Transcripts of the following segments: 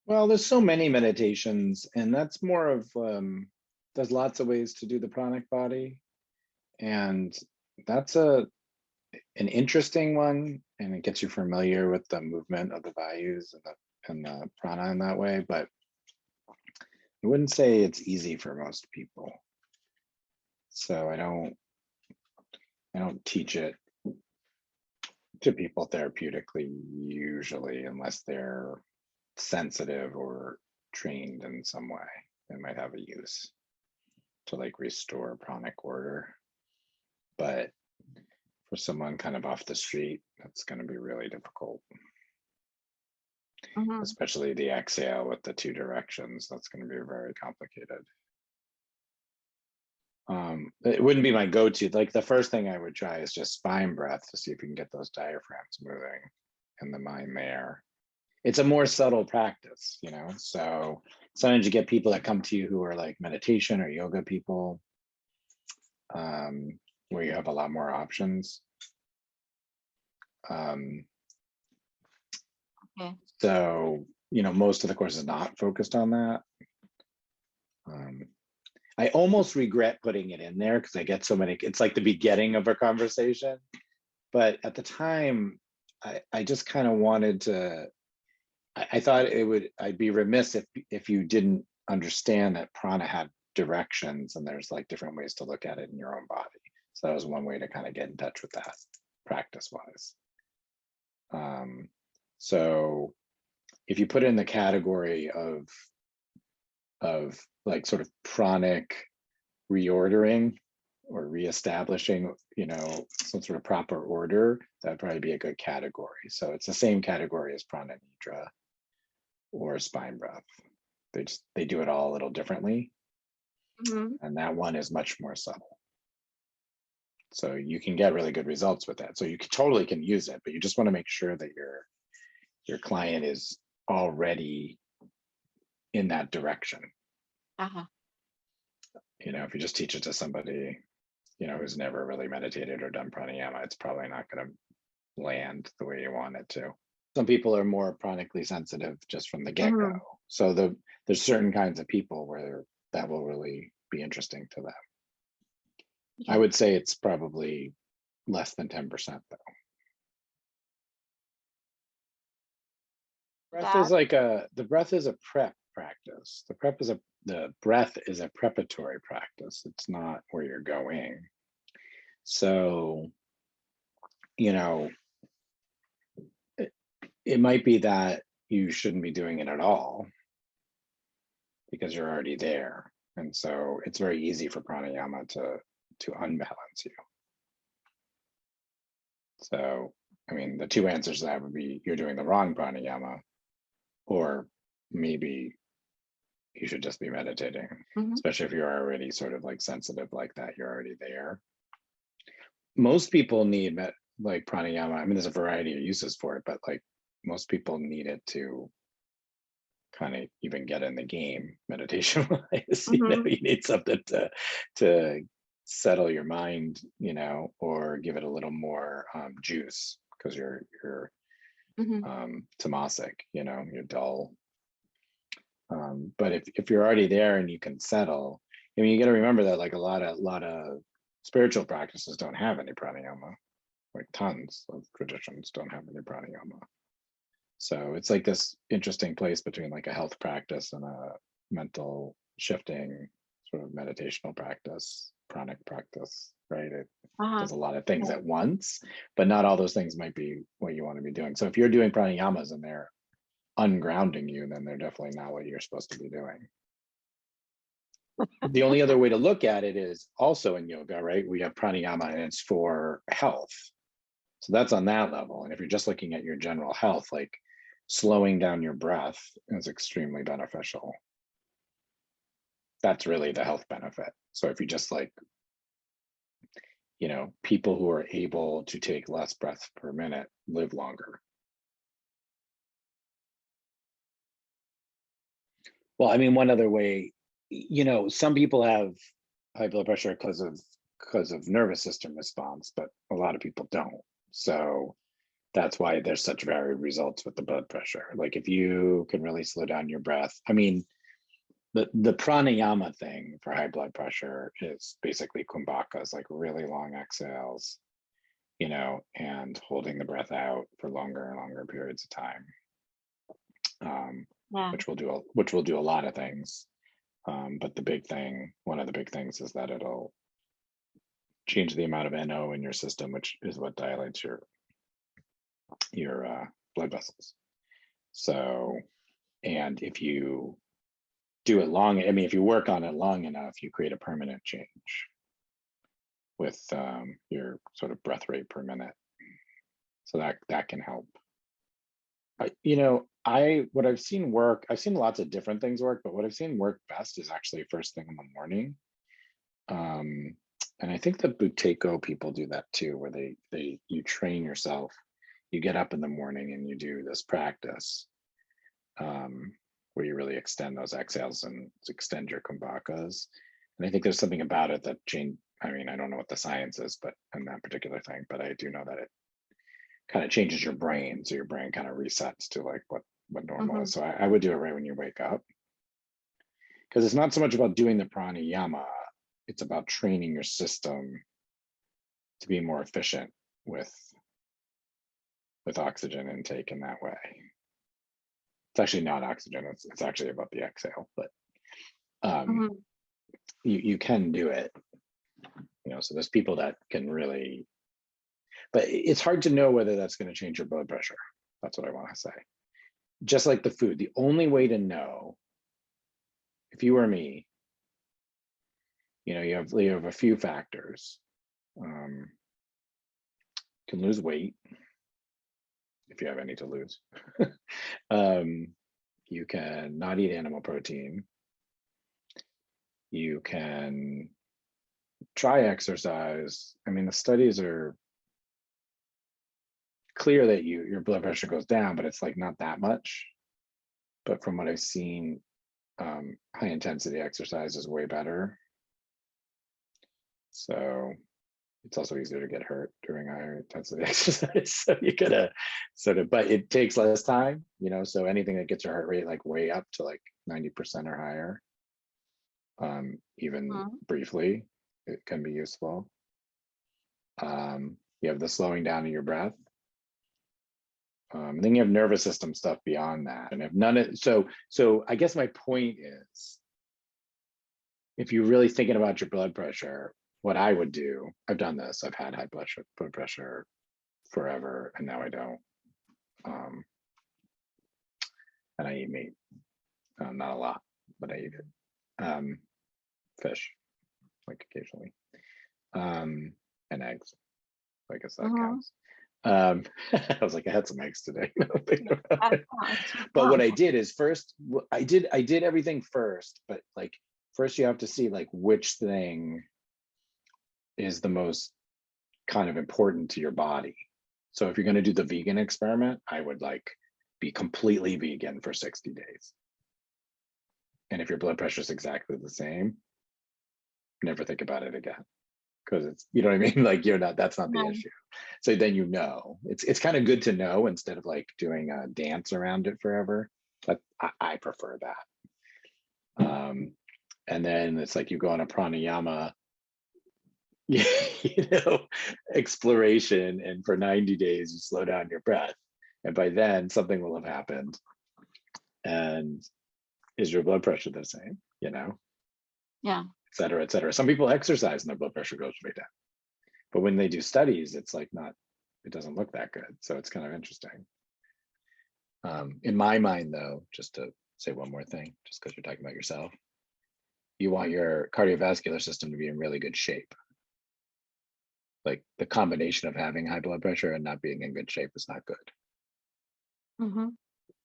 Well, there's so many meditations, and that's more of there's lots of ways to do the pranic body, and that's an interesting one, and it gets you familiar with the movement of the vayus and the prana in that way. But I wouldn't say it's easy for most people. So I don't teach it to people therapeutically usually, unless they're sensitive or trained in some way. They might have a use to like restore pranic order. But for someone kind of off the street, that's going to be really difficult, Mhm. especially the exhale with the two directions. That's going to be very complicated. It wouldn't be my go-to. Like the first thing I would try is just spine breath to see if you can get those diaphragms moving and the mind there. It's a more subtle practice, you know? So sometimes you get people that come to you who are like meditation or yoga people, where you have a lot more options. Um, Okay. so, most of the course is not focused on that. I almost regret putting it in there because I get so many, it's like the beginning of a conversation. But at the time, I just kind of wanted to, I thought I'd be remiss if you didn't understand that prana had directions and there's like different ways to look at it in your own body. So that was one way to kind of get in touch with that practice wise. So if you put it in the category of like sort of pranic reordering or reestablishing, some sort of proper order, that'd probably be a good category. So it's the same category as prana nidra or spine breath. They do it all a little differently, Mhm. and that one is much more subtle. So you can get really good results with that. So you totally can use it, but you just want to make sure that your client is already in that direction. Uh-huh. If you just teach it to somebody, who's never really meditated or done pranayama, it's probably not going to land the way you want it to. Some people are more pranically sensitive just from the get-go. Mhm. So there's certain kinds of people where that will really be interesting to them. I Yeah. would say it's probably less than 10% though. That. The breath is a prep practice. The breath is a preparatory practice. It's not where you're going. So, you know, it might be that you shouldn't be doing it at all because you're already there. And so it's very easy for pranayama to unbalance you. So, I mean, the two answers to that would be you're doing the wrong pranayama, or maybe you should just be meditating, Mhm. especially if you're already sort of like sensitive like that, you're already there. Most people need like pranayama. I mean, there's a variety of uses for it, but like most people need it to kind of even get in the game meditation wise. Mhm. You need something to settle your mind, or give it a little more juice because you're Mhm. tamasic, you're dull. But if you're already there and you can settle, I mean, you got to remember that like a lot of spiritual practices don't have any pranayama. Like tons of traditions don't have any pranayama. So it's like this interesting place between like a health practice and a mental shifting sort of meditational practice, pranic practice, right? It Uh-huh. does a lot of things Yeah. at once, but not all those things might be what you want to be doing. So if you're doing pranayamas and they're ungrounding you, then they're definitely not what you're supposed to be doing. The only other way to look at it is also in yoga, right? We have pranayama and it's for health. So that's on that level. And if you're just looking at your general health, like slowing down your breath is extremely beneficial. That's really the health benefit. So if you just like, people who are able to take less breaths per minute live longer. Well, I mean, one other way, some people have high blood pressure because of nervous system response, but a lot of people don't. So that's why there's such varied results with the blood pressure. Like if you can really slow down your breath, I mean, the pranayama thing for high blood pressure is basically kumbhakas, like really long exhales, you know, and holding the breath out for longer and longer periods of time, Yeah. which will do a lot of things. But the big thing, one of the big things, is that it'll change the amount of NO in your system, which is what dilates your blood vessels. So, and if you do it long, I mean, if you work on it long enough, you create a permanent change with your sort of breath rate per minute. So that can help. You know, what I've seen work, I've seen lots of different things work, but what I've seen work best is actually first thing in the morning. And I think the Buteyko people do that too, where you train yourself, you get up in the morning and you do this practice where you really extend those exhales and extend your kumbhakas. And I think there's something about it that I mean, I don't know what the science is, but in that particular thing, but I do know that it kind of changes your brain. So your brain kind of resets to like what normal is. So I would do it right when you wake up. Because it's not so much about doing the pranayama, it's about training your system to be more efficient with oxygen intake in that way. It's actually not oxygen, it's actually about the exhale, but you can do it, you know. So there's people that can really, but it's hard to know whether that's going to change your blood pressure. That's what I want to say. Just like the food, the only way to know, if you were me, you know, you have a few factors. You can lose weight if you have any to lose. You can not eat animal protein. You can try exercise. I mean, the studies are clear that your blood pressure goes down, but it's like not that much. But from what I've seen, high intensity exercise is way better. So it's also easier to get hurt during higher intensity exercise. So you gotta sort of, but it takes less time, you know, so anything that gets your heart rate like way up to like 90% or higher, even briefly, it can be useful. You have the slowing down of your breath. Then you have nervous system stuff beyond that. And if none of, so I guess my point is, if you're really thinking about your blood pressure, what I would do, I've done this, I've had high blood pressure forever, and now I don't. And I eat meat, not a lot, but I eat it. Fish, like occasionally, and eggs. I guess that counts. I was like, I had some eggs today. But what I did is first, I did everything first, but like first you have to see like which thing is the most kind of important to your body. So if you're going to do the vegan experiment, I would like be completely vegan for 60 days. And if your blood pressure is exactly the same, never think about it again. Because it's, you know what I mean? Like that's not the issue. So then, you know, it's kind of good to know instead of like doing a dance around it forever. But I prefer that. And then it's like you go on a pranayama, you know, exploration, and for 90 days you slow down your breath. And by then something will have happened. And is your blood pressure the same, you know? Yeah. Et cetera, et cetera. Some people exercise and their blood pressure goes way down. But when they do studies, it's like it doesn't look that good. So it's kind of interesting. In my mind, though, just to say one more thing, just because you're talking about yourself, you want your cardiovascular system to be in really good shape. Like the combination of having high blood pressure and not being in good shape is not good.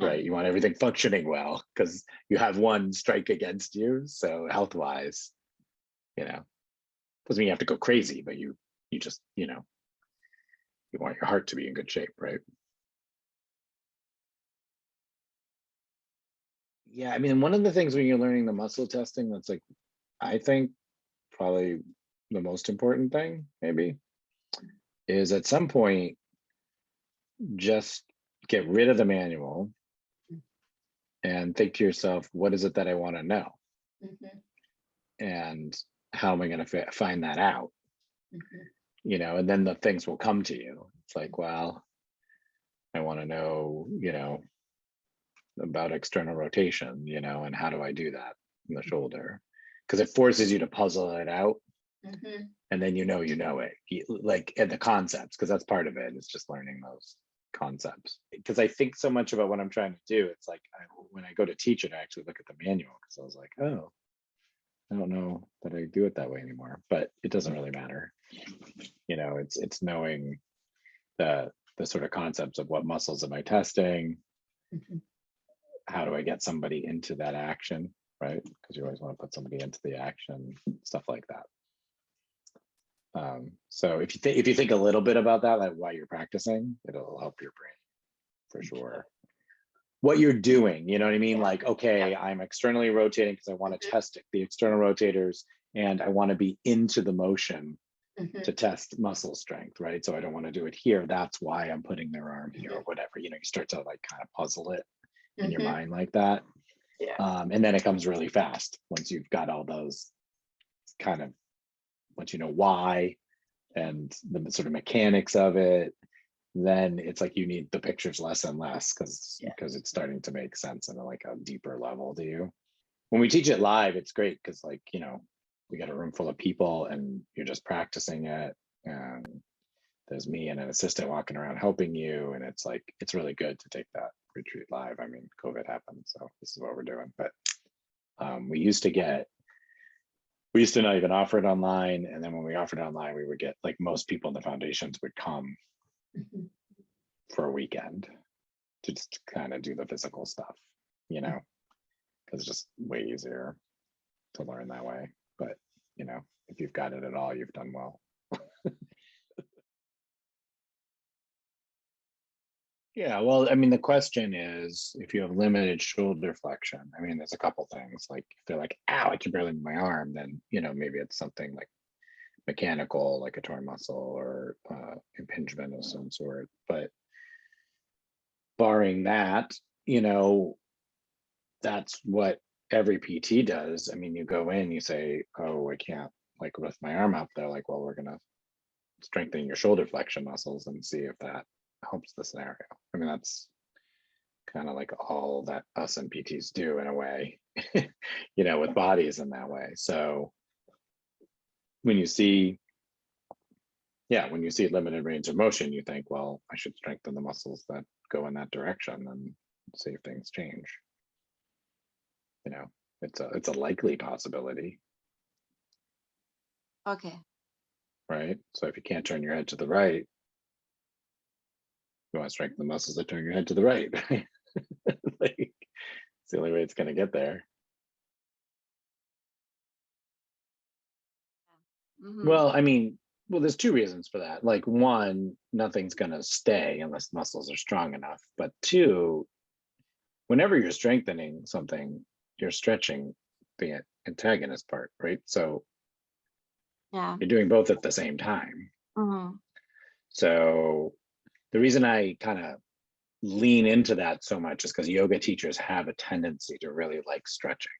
Right? You want everything functioning well because you have one strike against you. So health-wise, you know, doesn't mean you have to go crazy, but you just, you know, you want your heart to be in good shape, right? Yeah, I mean, one of the things when you're learning the muscle testing, that's like, I think probably the most important thing maybe, is at some point just get rid of the manual and think to yourself, what is it that I want to know? And how am I going to find that out? You know, and then the things will come to you. It's like, well, I want to know, you know, about external rotation, you know, and how do I do that in the shoulder? Because it forces you to puzzle it out. And then you know it, like at the concepts, because that's part of it. It's just learning those concepts. Because I think so much about what I'm trying to do. It's like when I go to teach it, I actually look at the manual because I was like, oh, I don't know that I do it that way anymore. But it doesn't really matter. You know, it's knowing the sort of concepts of what muscles am I testing. How do I get somebody into that action, right? Because you always want to put somebody into the action, stuff like that. So if you think a little bit about that, like while you're practicing, it'll help your brain for sure. What you're doing, you know what I mean? Like, okay, I'm externally rotating because I want to test the external rotators, and I want to be into the motion to test muscle strength, right? So I don't want to do it here. That's why I'm putting their arm here or whatever. You know, you start to like kind of puzzle it in your mind like that. And then it comes really fast once you've got all those kind of, once you know why and the sort of mechanics of it, then it's like you need the pictures less and less because it's starting to make sense on like a deeper level to you. When we teach it live, it's great because like, you know, we got a room full of people and you're just practicing it, and there's me and an assistant walking around helping you, and it's like it's really good to take that retreat live. I mean, COVID happened, so this is what we're doing. But we used to not even offer it online, and then when we offered it online, we would get like most people in the foundations would come for a weekend to just kind of do the physical stuff, you know, because it's just way easier to learn that way. But you know, if you've got it at all, you've done well. Yeah, well, I mean, the question is, if you have limited shoulder flexion, I mean, there's a couple things. Like if they're like, ow, I can barely move my arm, then, you know, maybe it's something like mechanical, like a torn muscle or impingement of some sort. But barring that, you know, that's what every PT does. I mean, you go in, you say, oh, I can't like lift my arm up. They're like, well, we're going to strengthen your shoulder flexion muscles and see if that helps the scenario. I mean, that's kind of like all that us and PTs do in a way, you know, with bodies in that way. So when you see limited range of motion, you think, well, I should strengthen the muscles that go in that direction and see if things change. You know, it's a likely possibility. Okay. Right. So if you can't turn your head to the right, you want to strengthen the muscles that turn your head to the right. Like, it's the only way it's going to get there. Well, I mean, there's two reasons for that. Like one, nothing's going to stay unless muscles are strong enough. But two, whenever you're strengthening something, you're stretching the antagonist part, right? So you're doing both at the same time. So the reason I kind of lean into that so much is because yoga teachers have a tendency to really like stretching.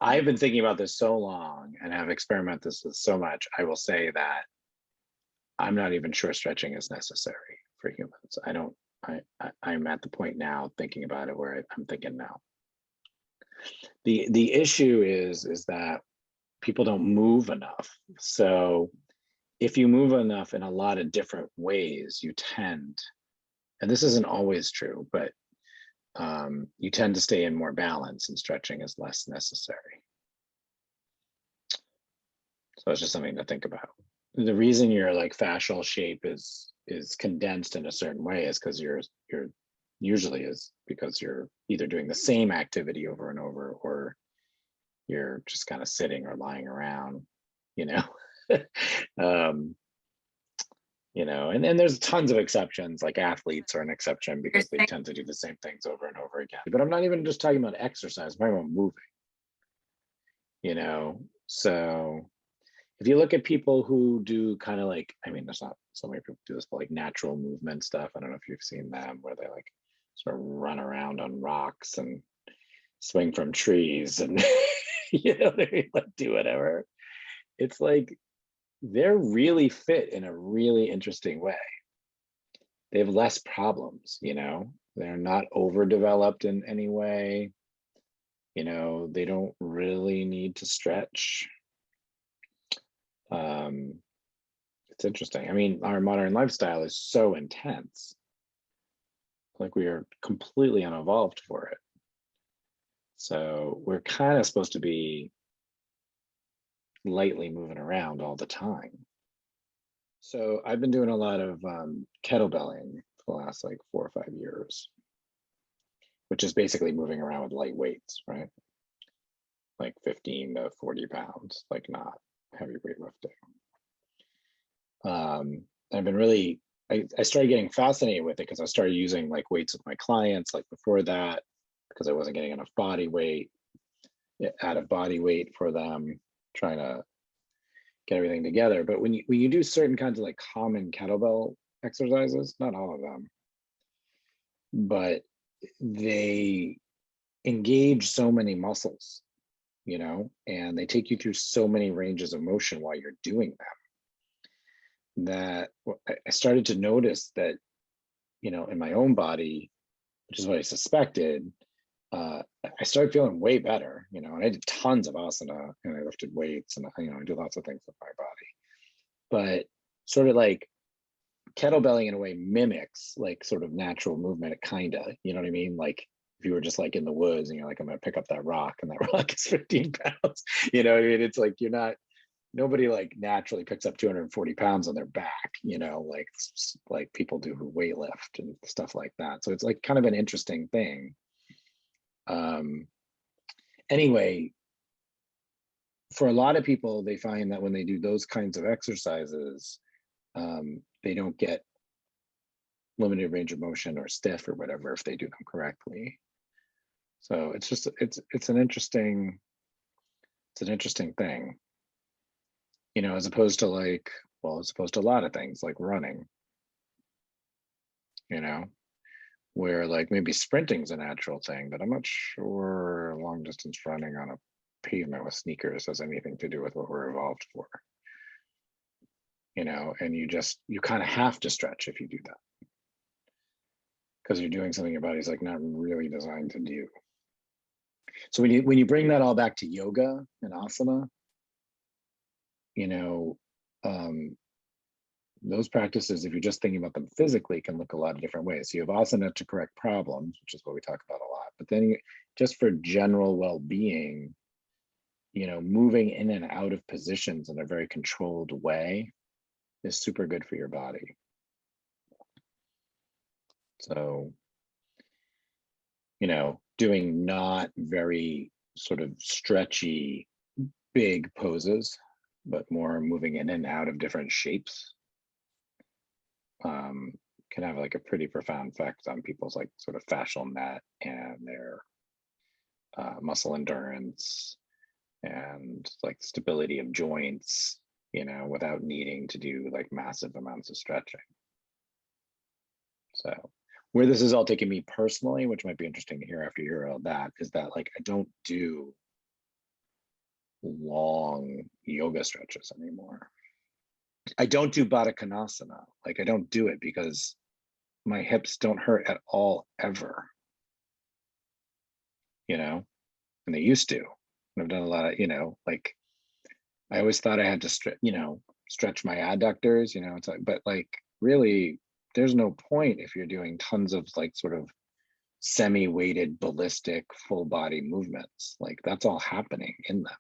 I've been thinking about this so long and have experimented this with so much. I will say that I'm not even sure stretching is necessary for humans. I'm at the point now thinking about it where I'm thinking no. The issue is that people don't move enough. So if you move enough in a lot of different ways, you tend, and this isn't always true, but you tend to stay in more balance, and stretching is less necessary. So it's just something to think about. The reason your like fascial shape is condensed in a certain way is because you're usually is because you're either doing the same activity over and over, or you're just kind of sitting or lying around, you know. You know, and there's tons of exceptions, like athletes are an exception because they tend to do the same things over and over again. But I'm not even just talking about exercise, I'm talking about moving, you know. So if you look at people who do kind of like, I mean, there's not so many people do this, but like natural movement stuff. I don't know if you've seen them where they like sort of run around on rocks and swing from trees and they like do whatever. It's like they're really fit in a really interesting way. They have less problems, they're not overdeveloped in any way. They don't really need to stretch. It's interesting. I mean, our modern lifestyle is so intense. Like we are completely unevolved for it. So we're kind of supposed to be lightly moving around all the time. So I've been doing a lot of kettlebelling for the last like 4 or 5 years, which is basically moving around with light weights, right? Like 15 to 40 pounds, like not heavy weightlifting. I've been really, I started getting fascinated with it because I started using like weights with my clients like before that, because I wasn't getting enough body weight, out of body weight for them, trying to get everything together. But when you do certain kinds of like common kettlebell exercises, not all of them, but they engage so many muscles, and they take you through so many ranges of motion while you're doing them, that I started to notice that, in my own body, which is what I suspected, I started feeling way better, and I did tons of asana and I lifted weights and, I do lots of things with my body, but sort of like kettlebelling in a way mimics like sort of natural movement, kind of, you know what I mean? Like if you were just like in the woods and you're like, I'm going to pick up that rock and that rock is 15 pounds, it's like, nobody like naturally picks up 240 pounds on their back, like people do who weight lift and stuff like that. So it's like kind of an interesting thing. Anyway, for a lot of people, they find that when they do those kinds of exercises, they don't get limited range of motion or stiff or whatever if they do them correctly. So it's just it's an interesting thing, as opposed to like, well, as opposed to a lot of things like running, where like maybe sprinting's a natural thing, but I'm not sure long distance running on a pavement with sneakers has anything to do with what we're evolved for. And you kind of have to stretch if you do that, because you're doing something your body's like not really designed to do. So when you bring that all back to yoga and asana, those practices, if you're just thinking about them physically, can look a lot of different ways. So you have asana to correct problems, which is what we talk about a lot. But then just for general well-being, moving in and out of positions in a very controlled way is super good for your body. So, doing not very sort of stretchy, big poses, but more moving in and out of different shapes, can have like a pretty profound effect on people's like sort of fascial net and their muscle endurance and like stability of joints, without needing to do like massive amounts of stretching. So where this is all taking me personally, which might be interesting to hear after you hear all that, is that like I don't do long yoga stretches anymore. I don't do Baddha Konasana. Like I don't do it because my hips don't hurt at all ever, and they used to. I've done a lot of, like I always thought I had to stretch my adductors, it's like, but like really there's no point if you're doing tons of like sort of semi-weighted ballistic full body movements. Like that's all happening in them.